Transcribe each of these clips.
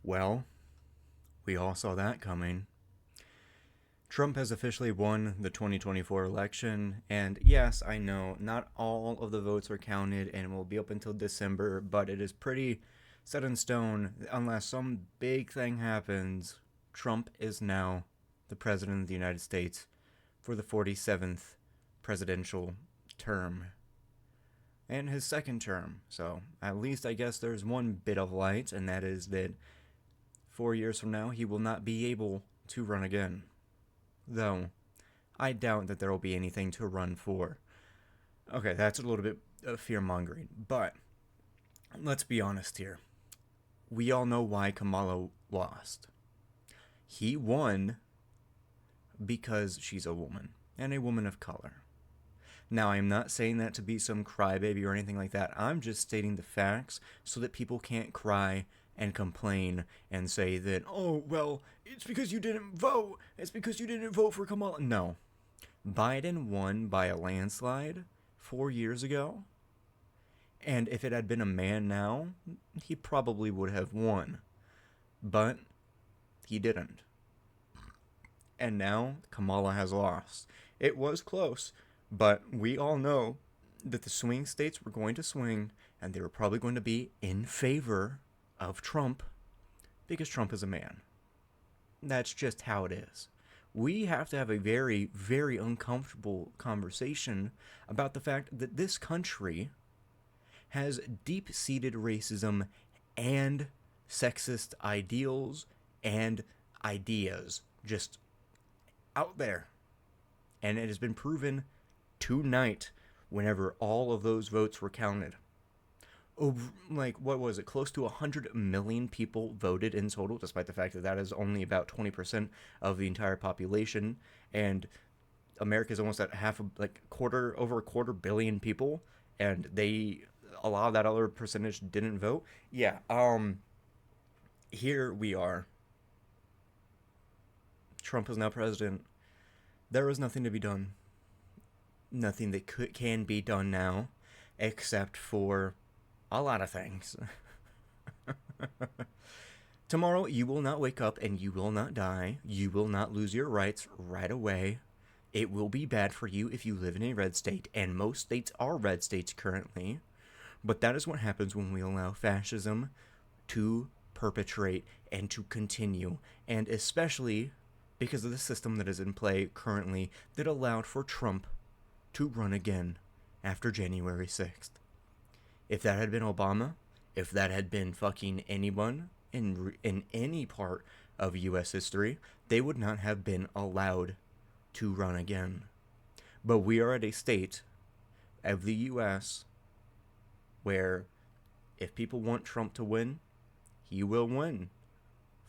Well, we all saw that coming. Trump has officially won the 2024 election, and yes, I know not all of the votes are counted and will be up until December, but it is pretty set in stone. Unless some big thing happens, Trump is now the President of the United States for the 47th presidential term and his second term. So at least I guess there's one bit of light, and that is that 4 years from now he will not be able to run again. Though I doubt that there will be anything to run for. Okay, that's a little bit of fear mongering, but let's be honest here. We all know why Kamala lost. He won because she's a woman, and a woman of color. Now, I am not saying that to be some crybaby or anything like that. I'm just stating the facts so that people can't cry and complain and say that, oh, well, it's because you didn't vote. It's because you didn't vote for Kamala. No. Biden won by a landslide 4 years ago. And if it had been a man now, he probably would have won. But he didn't. And now Kamala has lost. It was close, but we all know that the swing states were going to swing, and they were probably going to be in favor of Trump because Trump is a man. That's just how it is. We have to have a very, very uncomfortable conversation about the fact that this country has deep-seated racism and sexist ideals and ideas just out there. And it has been proven tonight whenever all of those votes were counted. Over, like, what was it? Close to 100 million people voted in total, despite the fact that that is only about 20% of the entire population. And America is almost at over a quarter billion people. And a lot of that other percentage didn't vote. Yeah, here we are. Trump is now president. There is nothing to be done. Nothing that can be done now, except for a lot of things. Tomorrow, you will not wake up and you will not die. You will not lose your rights right away. It will be bad for you if you live in a red state, and most states are red states currently. But that is what happens when we allow fascism to perpetrate and to continue, and especially because of the system that is in play currently that allowed for Trump to run again after January 6th. If that had been Obama, if that had been fucking anyone in any part of U.S. history, they would not have been allowed to run again. But we are at a state of the U.S. where if people want Trump to win, he will win.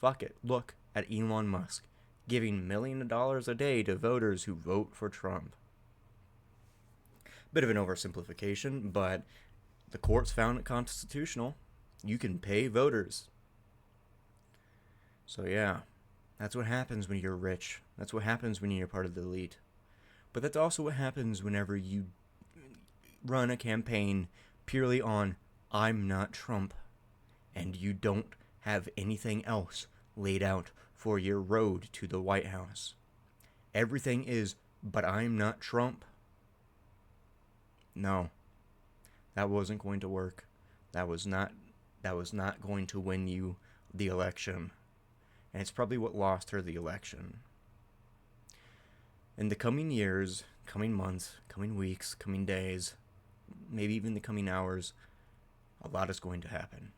Fuck it. Look at Elon Musk giving millions of dollars a day to voters who vote for Trump. Bit of an oversimplification, but the courts found it constitutional. You can pay voters. So yeah, that's what happens when you're rich. That's what happens when you're part of the elite. But that's also what happens whenever you run a campaign purely on I'm not Trump, and you don't have anything else laid out for your road to the White House. Everything is, but I'm not Trump. No, that wasn't going to work. That was not going to win you the election. And it's probably what lost her the election. In the coming years, coming months, coming weeks, coming days, maybe even the coming hours, a lot is going to happen.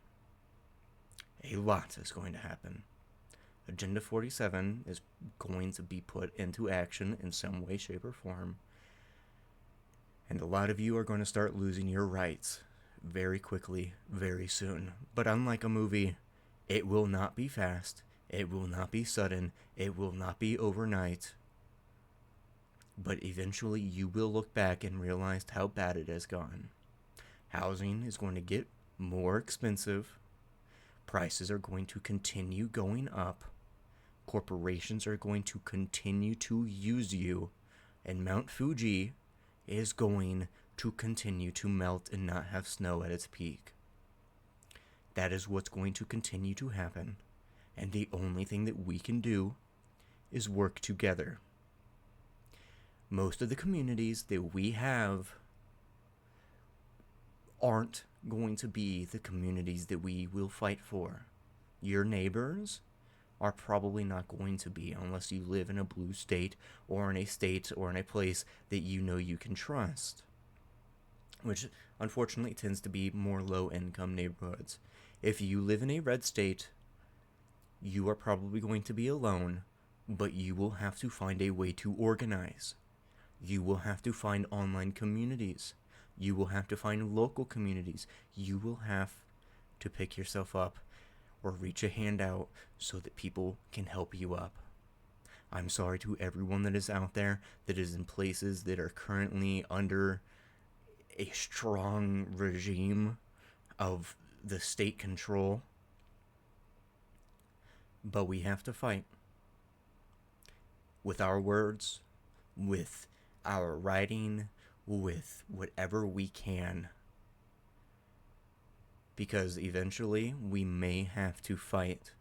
A lot is going to happen. Agenda 47 is going to be put into action in some way, shape, or form. And a lot of you are going to start losing your rights very quickly, very soon. But unlike a movie, it will not be fast. It will not be sudden. It will not be overnight. But eventually you will look back and realize how bad it has gone. Housing is going to get more expensive. Prices are going to continue going up. Corporations are going to continue to use you. And Mount Fuji is going to continue to melt and not have snow at its peak. That is what's going to continue to happen. And the only thing that we can do is work together. Most of the communities that we have aren't going to be the communities that we will fight for. Your neighbors are probably not going to be unless you live in a blue state or in a state or in a place that you know you can trust, which unfortunately tends to be more low-income neighborhoods. If you live in a red state, you are probably going to be alone, but you will have to find a way to organize. You will have to find online communities. You will have to find local communities. You will have to pick yourself up or reach a hand out so that people can help you up. I'm sorry to everyone that is out there that is in places that are currently under a strong regime of the state control. But we have to fight. With our words, with our writing, with whatever we can. Because eventually we may have to fight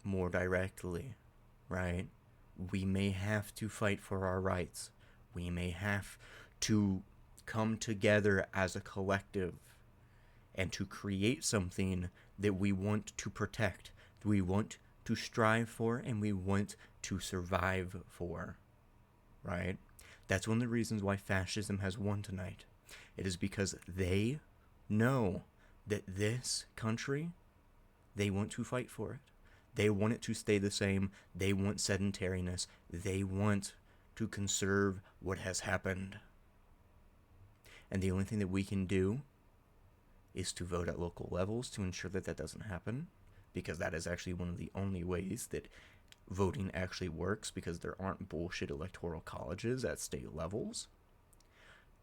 more directly, right? We may have to fight for our rights. We may have to come together as a collective and to create something that we want to protect, that we want to strive for, and we want to survive for, right? That's one of the reasons why fascism has won tonight. It is because they know that this country, they want to fight for it. They want it to stay the same. They want sedentariness. They want to conserve what has happened. And the only thing that we can do is to vote at local levels to ensure that that doesn't happen, because that is actually one of the only ways that voting actually works, because there aren't bullshit electoral colleges at state levels.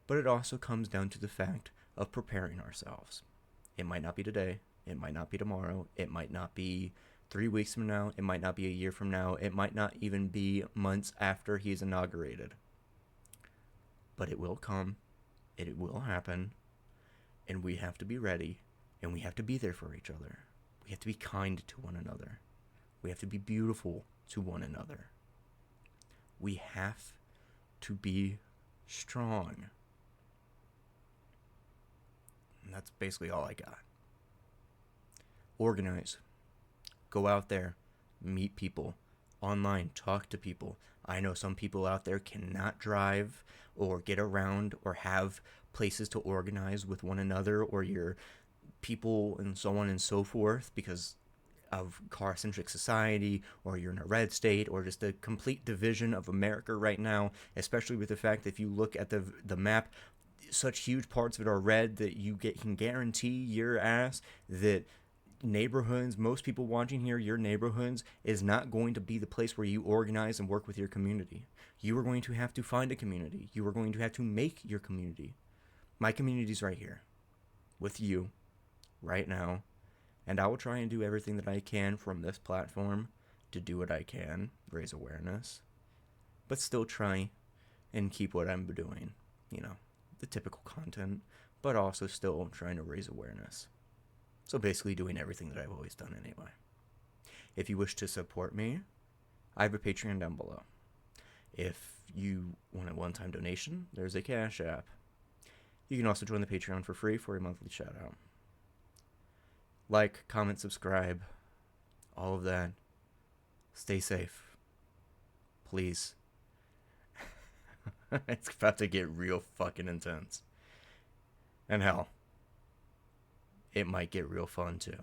But it also comes down to the fact of preparing ourselves. It might not be today. It might not be tomorrow. It might not be 3 weeks from now. It might not be a year from now. It might not even be months after he's inaugurated. But it will come. It will happen. And we have to be ready. And we have to be there for each other. We have to be kind to one another. We have to be beautiful to one another. We have to be strong. And that's basically all I got. Organize. Go out there. Meet people. Online. Talk to people. I know some people out there cannot drive or get around or have places to organize with one another or your people and so on and so forth because of car-centric society, or you're in a red state, or just a complete division of America right now, especially with the fact that if you look at the map, such huge parts of it are red that you can guarantee your ass that neighborhoods, most people watching here, your neighborhoods is not going to be the place where you organize and work with your community. You are going to have to find a community. You are going to have to make your community. My community's right here with you right now. And I will try and do everything that I can from this platform to do what I can, raise awareness, but still try and keep what I'm doing, the typical content, but also still trying to raise awareness. So basically doing everything that I've always done anyway. If you wish to support me, I have a Patreon down below. If you want a one-time donation, there's a CashApp. You can also join the Patreon for free for a monthly shout out. Like, comment, subscribe, all of that. Stay safe. Please. It's about to get real fucking intense. And hell, it might get real fun too.